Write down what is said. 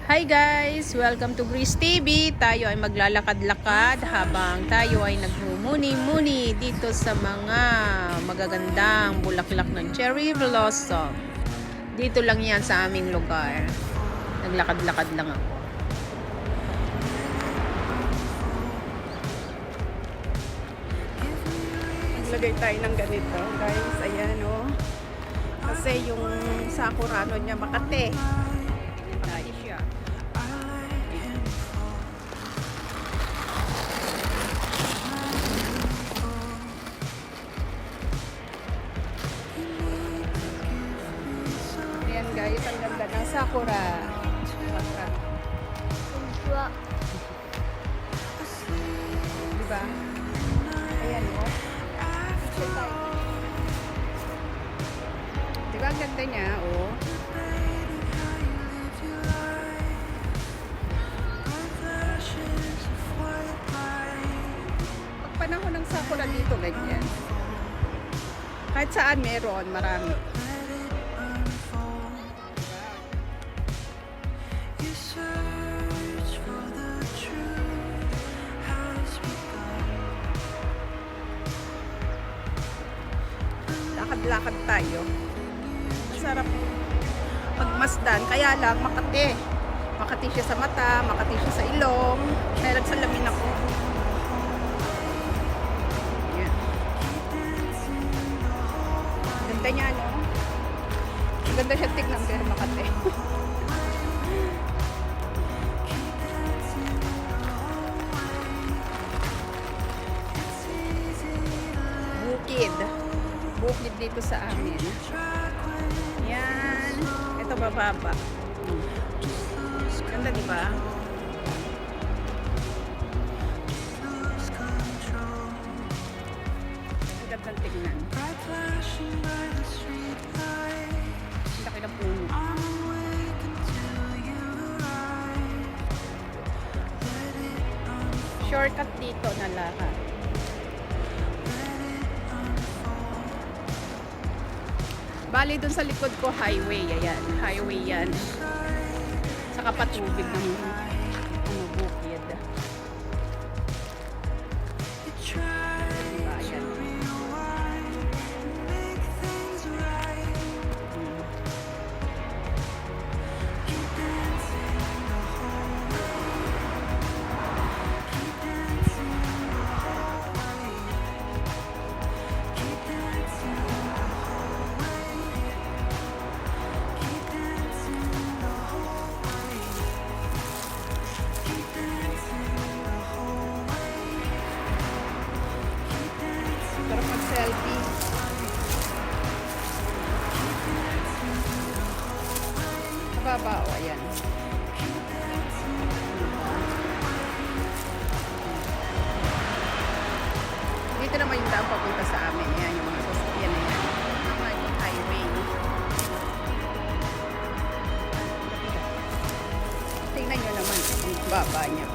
Hi guys! Welcome to Grace TV. Tayo ay maglalakad-lakad habang tayo ay nagmumuni-muni dito sa mga magagandang bulaklak ng cherry blossom. Dito lang yan sa aming lugar. Naglakad-lakad lang ako. Maglagay tayo ng ganito guys. Ayan o. Oh. Kasi yung sakurano niya makate. Siya. Ayan guys, ang ganda ng sakura. Diba? Ayan o. Diba ang ganda niya o. Pag panahon ng sakura dito ganyan. Kahit saan meron, marami. Lakad-lakad tayo. Masarap pagmasdan. Kaya lang, makati. Makati siya sa mata, makati siya sa ilong. Kaya nagsalamin ako. Yan. Ganda niya, no? Ganda siya tignan, pero makati. Bukid dito sa amin. Yan. Ito bababa. Ganda, di ba? Ang gandang tingnan. Ang laki ng puno. Shortcut dito na lakad. Bali dun sa likod ko highway, ayan. Highway yan. Sa kapatubig ng bukid. Diba, ayan. Sarap mag-selfie. Nababa, o, ayan. Dito naman yung daan papunta sa amin. Ayan, yung mga sasakyan na yan. Yung highway. Tingnan nyo naman ang baba niya.